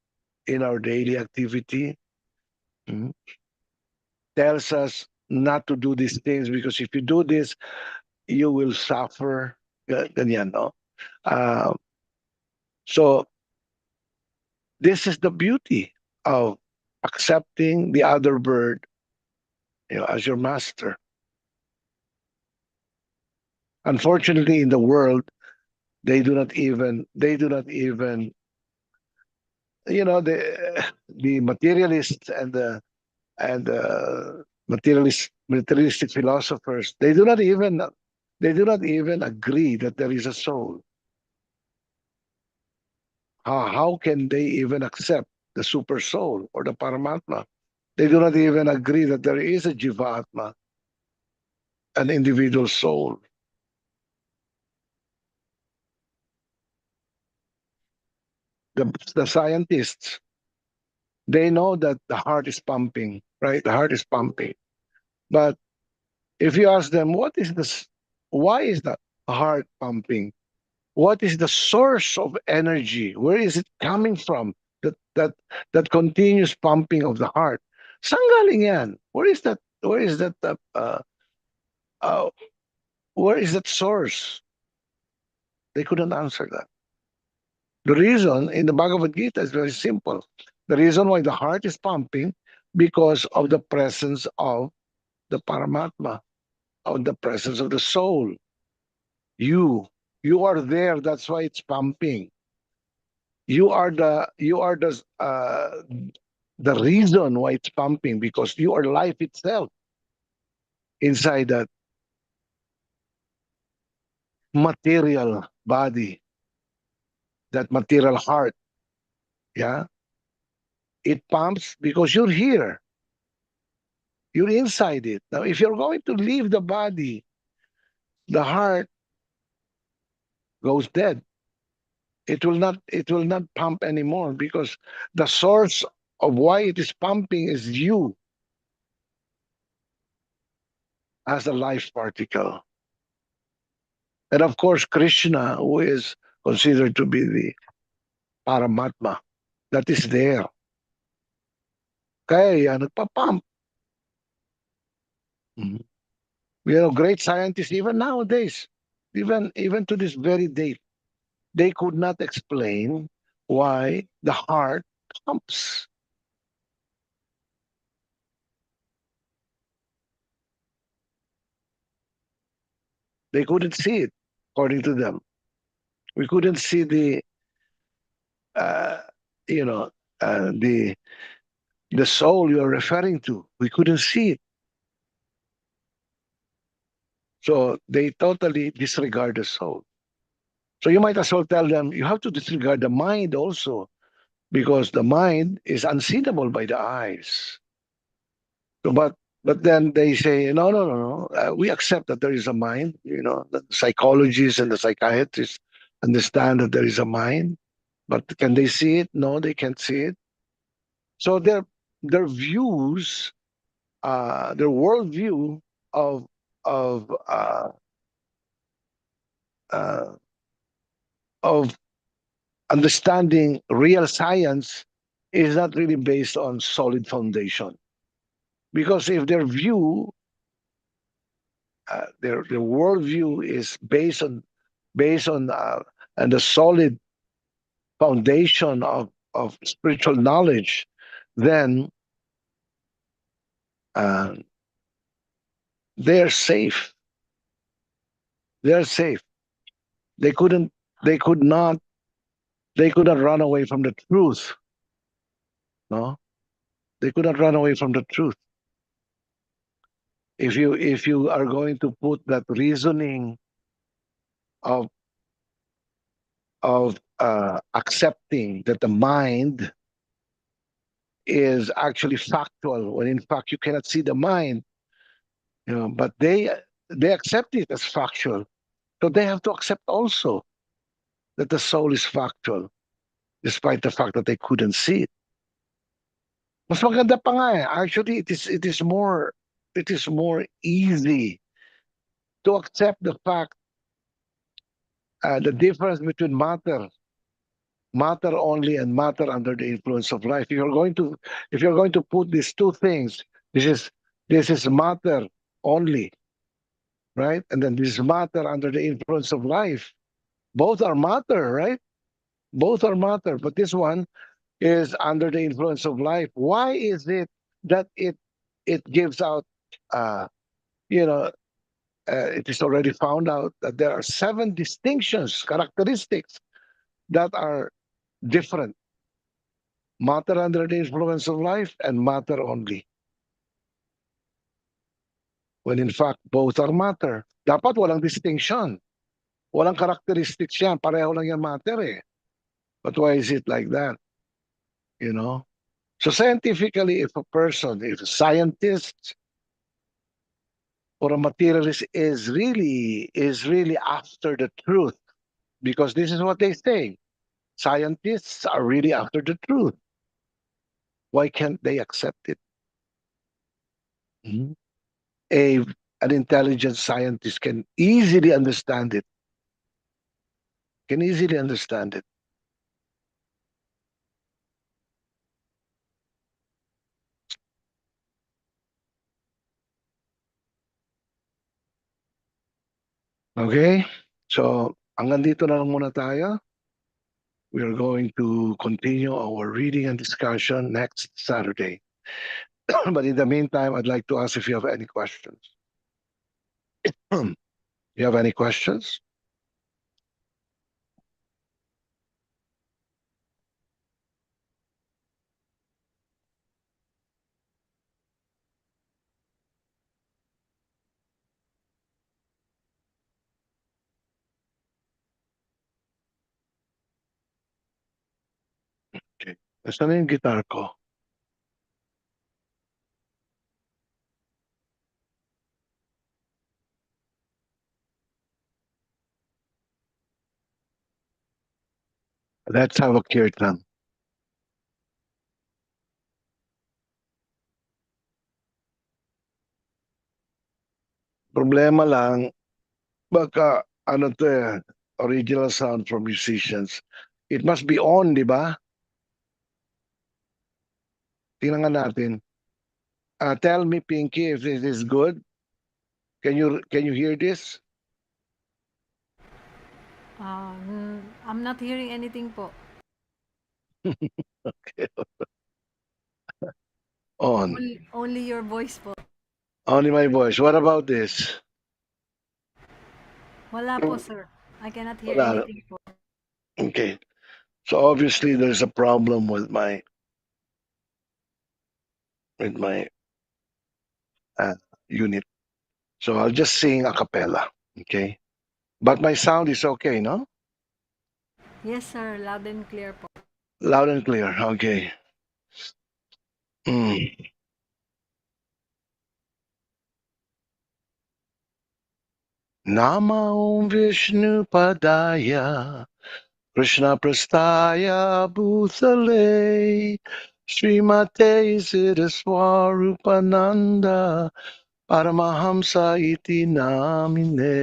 in our daily activity. Mhm. Tells us not to do these things because if you do this, you will suffer. Ganyan, no? Uh, so this is the beauty of accepting the other bird, as your master. Unfortunately, in the world, they do not even the materialists and materialistic philosophers, they do not even agree that there is a soul. How can they even accept the super soul or the Paramatma? They do not even agree that there is a Jivatma, an individual soul. The scientists, they know that the heart is pumping, right? The heart is pumping. But if you ask them, why is the heart pumping? What is the source of energy? Where is it coming from? That continuous pumping of the heart. Saan galing yan? Where is that? Uh, where is that source? They couldn't answer that. The reason in the Bhagavad Gita is very simple. The reason why the heart is pumping, because of the presence of the Paramatma, of the presence of the soul. You, you are there. That's why it's pumping. You are the reason why it's pumping, because you are life itself inside that material body, that material heart. Yeah, it pumps because you're here. You're inside it. Now, if you're going to leave the body, the heart goes dead. It will not pump anymore, because the source of why it is pumping is you as a life particle. And of course, Krishna, who is considered to be the Paramatma, that is there. Kaya yan, nagpa-pump. Mhm. Great scientists, even nowadays, even to this very date, they could not explain why the heart pumps. They couldn't see it, according to them. We couldn't see uh, you know, the soul you're referring to. We couldn't see it. So they totally disregard the soul. So you might as well tell them you have to disregard the mind also, because the mind is unseeable by the eyes. So, but then they say, no, no, no, no. We accept that there is a mind. The psychologists and the psychiatrists understand that there is a mind, but can they see it? No, they can't see it. So their views, their worldview of of uh, uh, of understanding real science is not really based on solid foundation. Because if their worldview is based on and the solid foundation of spiritual knowledge, then uh, they're safe. They're safe. They couldn't. They could not They could not run away from the truth. No, they could not run away from the truth. If you are going to put that reasoning of accepting that the mind is actually factual, when in fact you cannot see the mind, but they accept it as factual, so they have to accept also that the soul is factual, despite the fact that they couldn't see it. Mas maganda pa nga eh. Actually, it is more easy to accept the fact, the difference between matter only and matter under the influence of life. If you're going to put these two things, this is matter only, right? And then this is matter under the influence of life. Both are matter, right? Both are matter, but this one is under the influence of life. Why is it that it gives out? Uh, you know, it is already found out that there are 7 distinctions, characteristics that are different: matter under the influence of life and matter only. When in fact both are matter. Dapat walang distinction. Walang characteristics yan. Pareho lang yan matter eh. But why is it like that? You know? So scientifically, if a scientist or a materialist is really after the truth, because this is what they say. Scientists are really after the truth. Why can't they accept it? Mhm. A an intelligent scientist can easily understand it. Can easily understand it. Okay? So, hanggang dito na lang muna tayo. We are going to continue our reading and discussion next Saturday. But in the meantime, I'd like to ask if you have any questions. You have any questions? Okay. Nasaan na yung guitar ko? Let's have a kirtan. Problema lang, baka ano to eh, original sound from musicians. It must be on, di ba? Tingnan nga natin. Tell me, Pinky, if this is good. Can you hear this? I'm not hearing anything po. Okay. On. Only your voice po. Only my voice. What about this? Wala po, sir. I cannot hear Wala. anything po. Okay. So obviously there's a problem with my uh, unit. So I'll just sing a cappella. Okay. But my sound is okay, no? Yes, sir. Loud and clear po. Loud and clear. Okay. Mm. Nama Om Vishnu Padaya Krishna Prastaya Bhutale Srimate Siddhaswarupananda Paramahamsa iti namine.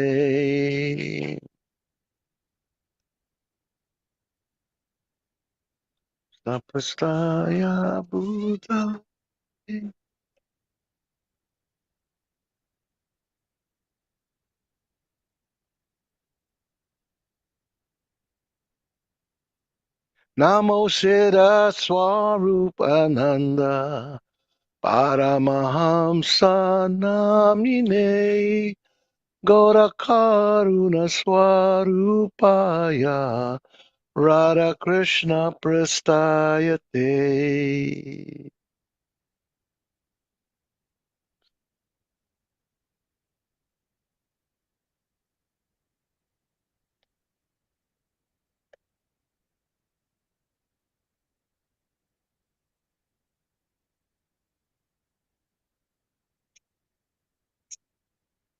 Krishna Prastaya Bhutale. Namo Siddhaswarupananda Paramahamsa namine Gaura Karuna Swarupaya Radha Krishna Prastayate.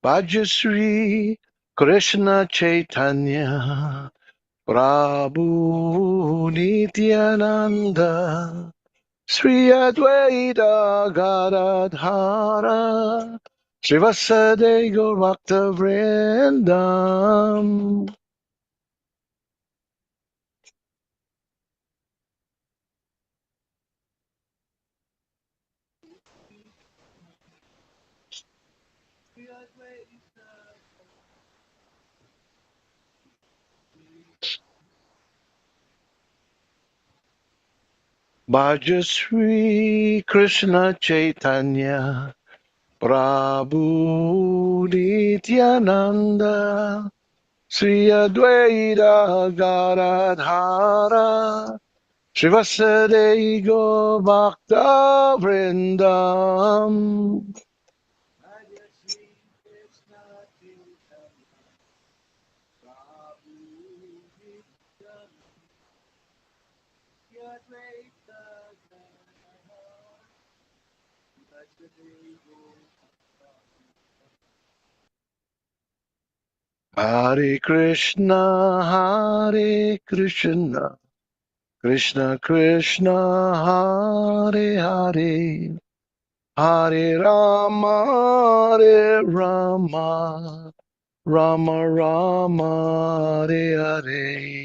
Bhajasri Krishna Chaitanya Prabhu Nityananda Sri Advaita Gadadhara Srivasade Gaurvakta Vrindam. Bhajasri Krishna Chaitanya Prabhu Nityananda Sri Advaita Gadadhara Srivasade Gaurvakta Vrindam. Hare Krishna, Hare Krishna, Krishna Krishna, Hare Hare, Hare Rama, Hare Rama, Rama Rama, Hare Hare.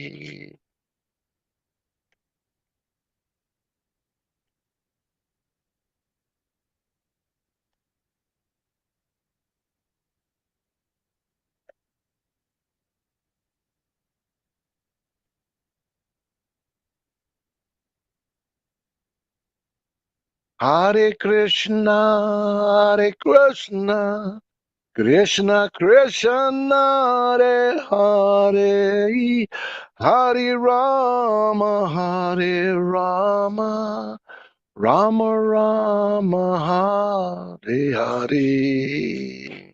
Hare Krishna, Hare Krishna, Krishna Krishna, Hare Hare, Hare Rama, Hare Rama, Rama Rama, Hare Hare.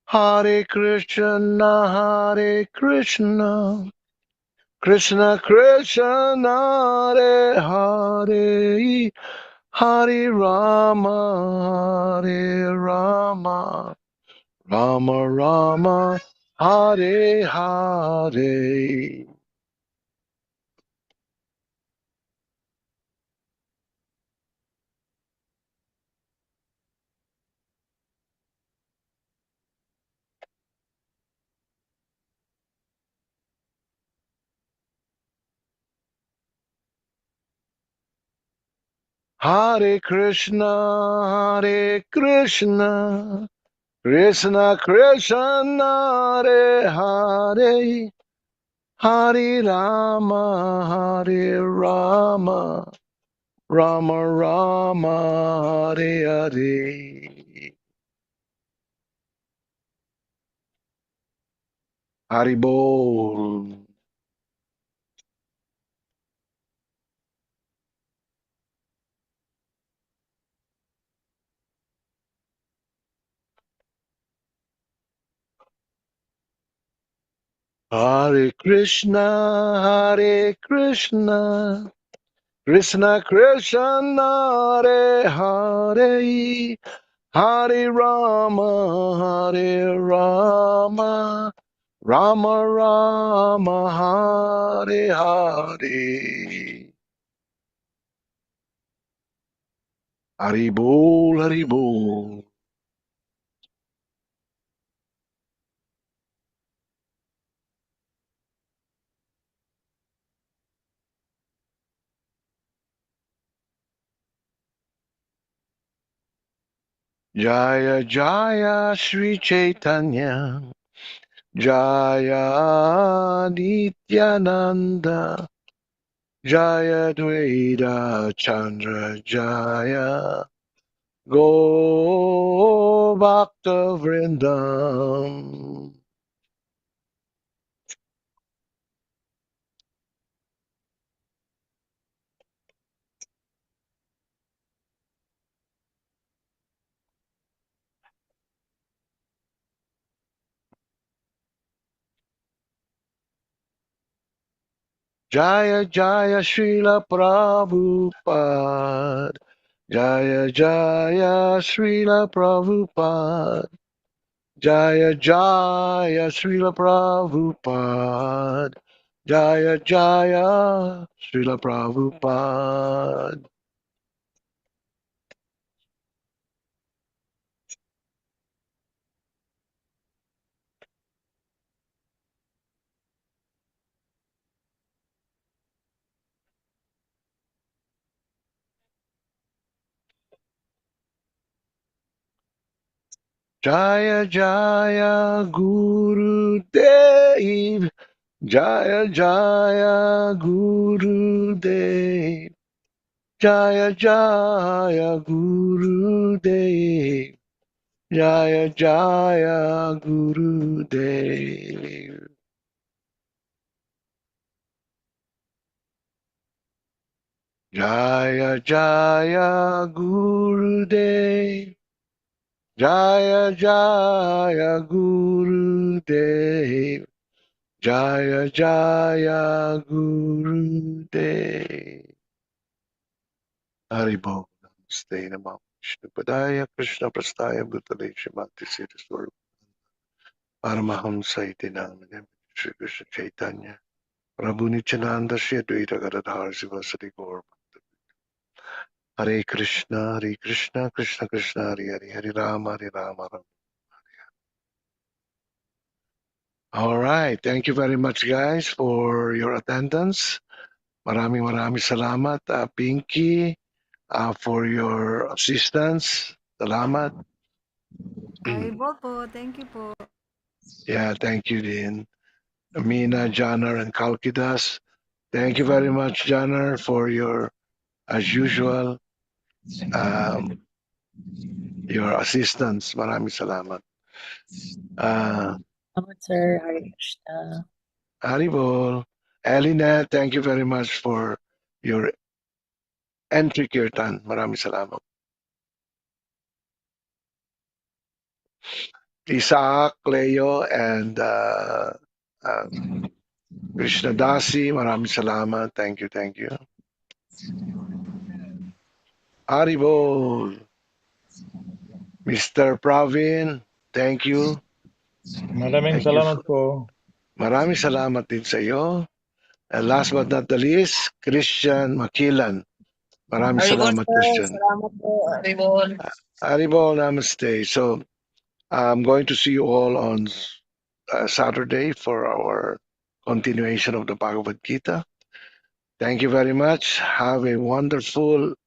Hare Krishna, Hare Krishna, Krishna Krishna, Hare Hare, Hare Rama, Hare Rama, Rama Rama, Hare Hare. Hare Krishna, Hare Krishna, Krishna Krishna, Hare Hare, Hare Rama, Hare Rama, Rama Rama, Hare Hare. Haribol. Hare Krishna, Hare Krishna, Krishna Krishna, Hare Hare, Hare Rama, Hare Rama, Rama Rama, Hare Hare. Haribol, Haribol. Jaya Jaya Sri Chaitanya, Jaya Nityananda, Jaya Dvaita Chandra Jaya, Go Bhakta Vrindam. Jaya Jaya Srila Prabhupada, Jaya Jaya Srila Prabhupada, Jaya Jaya Srila Prabhupada, Jaya Jaya Srila Prabhupada. Jaya Jaya Guru Dev, Jaya Jaya Guru Dev, Jaya Jaya Guru Dev, Jaya Jaya Guru Dev. Jaya Jaya Guru Dev, Jaya Jaya Guru Dev, Jaya Jaya Guru Dev. Haribo, Namaste Namah Vishnu Padaya Krishna Prastaya Bhutale Shrimati Siddhi Swarup Paramahamsa Iti Namane Shri Krishna Chaitanya Prabhu Nityananda Shri Advaita Gadadhar Sivasati Gaur Hare Krishna, Krishna Krishna, Hare Hare, Hare Rama, Rama. All right. Thank you very much, guys, for your attendance. Maraming salamat, Pinky, for your assistance. Salamat. Haribol po. Thank you po. Yeah, thank you, Dean. Amina, Janar, and Kalkidas. Thank you very much, Janar, for your, as usual, um, your assistance. Maraming salamat. Salamat, sir. Hare Krishna. Haribol. Elinet, thank you very much for your entry, Kirtan. Maraming salamat. Isaac, Leo, and Krishna Dasi, maraming salamat. Thank you, thank you. Haribol. Mr. Pravin, thank you. Maraming Thank you. salamat po. Maraming salamat din sa iyo. And last but not the least, Christian Makilan. Maraming Haribol salamat, sir, Christian. salamat po. Haribol. Haribol, namaste. So, I'm going to see you all on Saturday for our continuation of the Bhagavad Gita. Thank you very much. Have a wonderful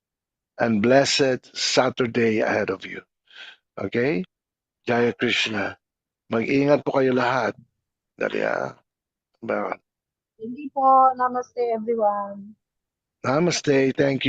and blessed Saturday ahead of you. Okay? Jaya Krishna. Mag-ingat po kayo lahat. Dali Hindi po. Namaste everyone. Namaste. Thank you.